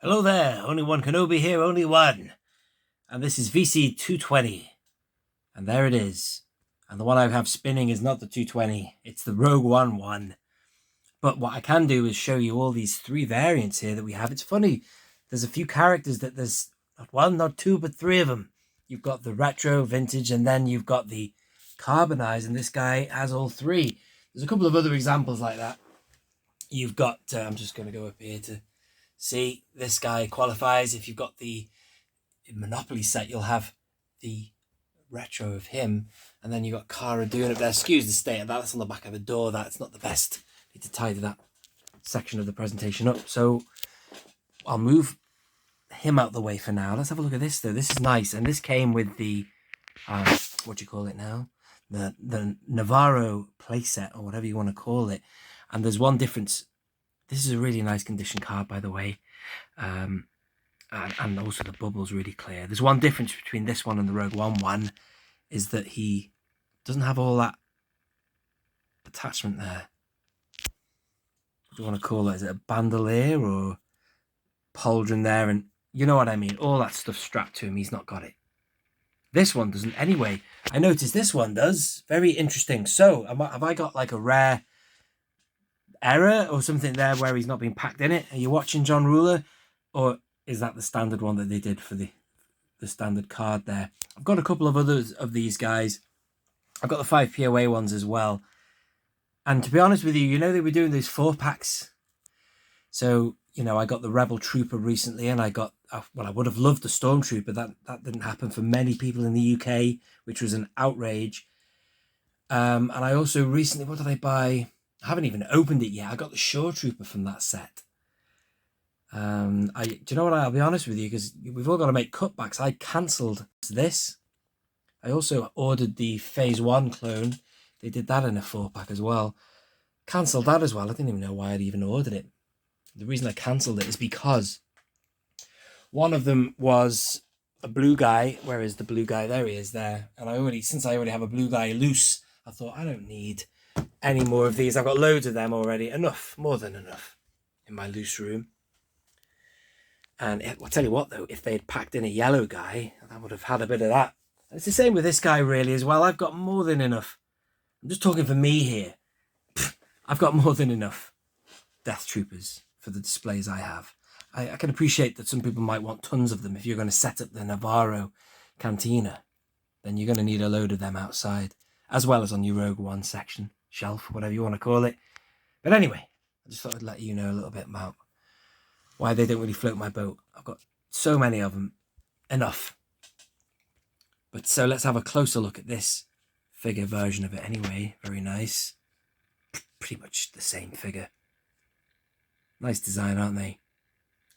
Hello there, only one Kenobi here, only one. And this is VC220. And there it is. And the one I have spinning is not the 220, it's the Rogue One one. But what I can do is show you all these three variants here that we have. It's funny, there's a few characters that there's not one, not two, but three of them. You've got the retro, vintage, and then you've got the carbonized, and this guy has all three. There's a couple of other examples like that. You've got, I'm just going to go up here to see, this guy qualifies. If you've got the Monopoly set, you'll have the retro of him, and then you've got Cara doing it there. Excuse the state of that, that's on the back of the door. That's not the best. Need to tidy that section of the presentation up. So I'll move him out the way for now. Let's have a look at this though. This is nice, and this came with the what do you call it now? The Navarro playset, or whatever you want to call it. And there's one difference. This is a really nice condition card, by the way. And also the bubble's really clear. There's one difference between this one and the Rogue One one, is that he doesn't have all that attachment there. What do you want to call it? Is it a bandolier or pauldron there? And you know what I mean. All that stuff strapped to him. He's not got it. This one doesn't anyway. I noticed this one does. Very interesting. So have I got like a rare error or something there where he's not been packed in it? Are you watching, John Ruler? Or is that the standard one that they did for the standard card there? I've got a couple of others of these guys. I've got the 5 POA ones as well. And to be honest with you, you know, they were doing these 4-packs. So, you know, I got the Rebel Trooper recently, and I got, well, I would have loved the Stormtrooper. That didn't happen for many people in the UK, which was an outrage. And I also recently, what did I buy? I haven't even opened it yet. I got the Shore Trooper from that set. Do you know what? I'll be honest with you, because we've all got to make cutbacks. I cancelled this. I also ordered the Phase 1 clone. They did that in a 4-pack as well. Cancelled that as well. I didn't even know why I'd even ordered it. The reason I cancelled it is because one of them was a blue guy. Where is the blue guy? There he is there. And since I already have a blue guy loose, I thought I don't need any more of these. I've got loads of them already. Enough, more than enough in my loose room. And I'll tell you what though, if they had packed in a yellow guy, I would have had a bit of that. And it's the same with this guy really as well. I've got more than enough. I'm just talking for me here. I've got more than enough Death Troopers for the displays I have. I can appreciate that some people might want tons of them. If you're going to set up the Navarro cantina, then you're going to need a load of them outside, as well as on your Rogue One section, shelf, whatever you want to call it. But anyway, I just thought I'd let you know a little bit about why they don't really float my boat. I've got so many of them, enough. But so let's have a closer look at this figure version of it anyway. Very nice. Pretty much the same figure. Nice design, aren't they?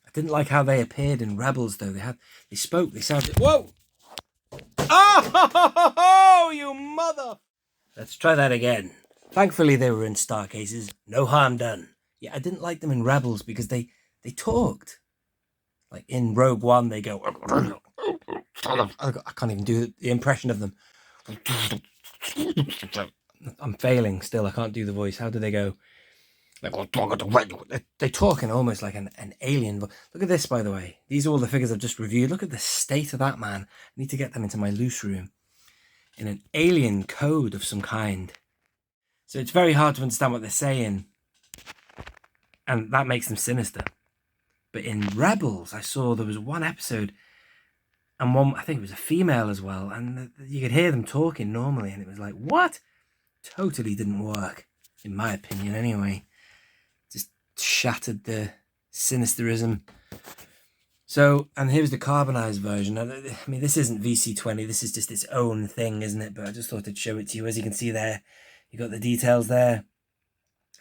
I didn't like how they appeared in Rebels though. They spoke, they sounded, whoa! Oh, you mother! Let's try that again. Thankfully they were in star cases. No harm done. Yeah, I didn't like them in Rebels because they talked. Like in Rogue One, they go, I can't even do the impression of them. I'm failing still. I can't do the voice. How do they go? They're talking almost like an alien. Look at this, by the way. These are all the figures I've just reviewed. Look at the state of that man. I need to get them into my loose room in an alien code of some kind. So it's very hard to understand what they're saying, and that makes them sinister. But in Rebels, I saw there was one episode, and one, I think it was a female as well, and you could hear them talking normally, and it was like, what? Totally didn't work, in my opinion anyway. Just shattered the sinisterism. So, and here's the carbonized version. I mean, this isn't VC20, this is just its own thing, isn't it? But I just thought I'd show it to you. As you can see there, you got the details there.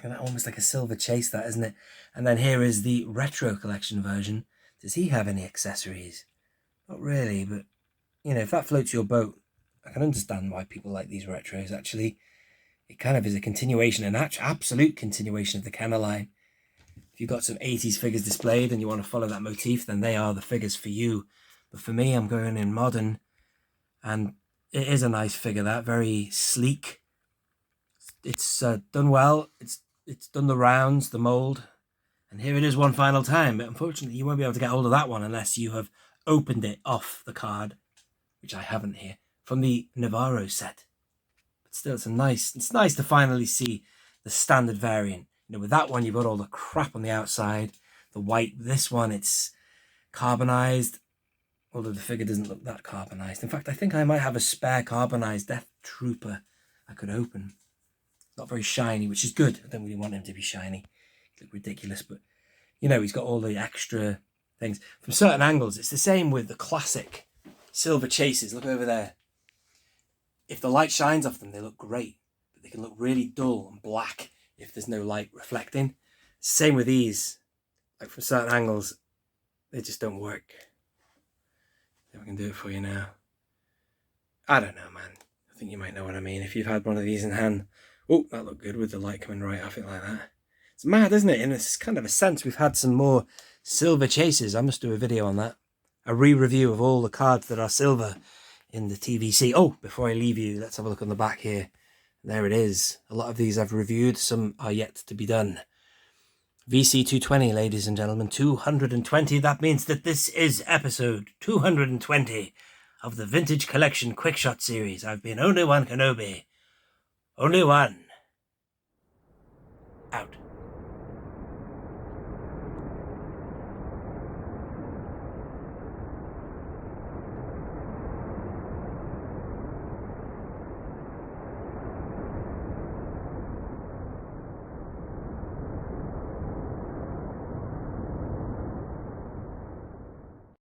And almost like a silver chase, that, isn't it? And then here is the retro collection version. Does he have any accessories? Not really, but, you know, if that floats your boat, I can understand why people like these retros, actually. It kind of is a continuation, an absolute continuation of the Kenner line. If you've got some 80s figures displayed and you want to follow that motif, then they are the figures for you. But for me, I'm going in modern, and it is a nice figure, that, very sleek. It's done well. It's done the rounds, the mold, And here it is one final time, but unfortunately you won't be able to get hold of that one unless you have opened it off the card, which I haven't here, from the Navarro set. But still, it's nice to finally see the standard variant. You know, with that one, you've got all the crap on the outside, the white. This one, it's carbonized, although the figure doesn't look that carbonized. In fact, I think I might have a spare carbonized Death Trooper I could open. Not very shiny, which is good. I don't really want him to be shiny. He look ridiculous, but you know, he's got all the extra things. From certain angles, it's the same with the classic silver chases. Look over there. If the light shines off them, they look great, but they can look really dull and black if there's no light reflecting. Same with these. Like from certain angles, they just don't work. If I can do it for you now. I don't know, man. I think you might know what I mean. If you've had one of these in hand. Oh, that looked good with the light coming right off it like that. It's mad, isn't it? In this kind of a sense, we've had some more silver chases. I must do a video on that. A re-review of all the cards that are silver in the TVC. Oh, before I leave you, let's have a look on the back here. There it is. A lot of these I've reviewed. Some are yet to be done. VC220, ladies and gentlemen. 220. That means that this is episode 220 of the Vintage Collection Quickshot series. I've been only one Kenobi. Only one. Out.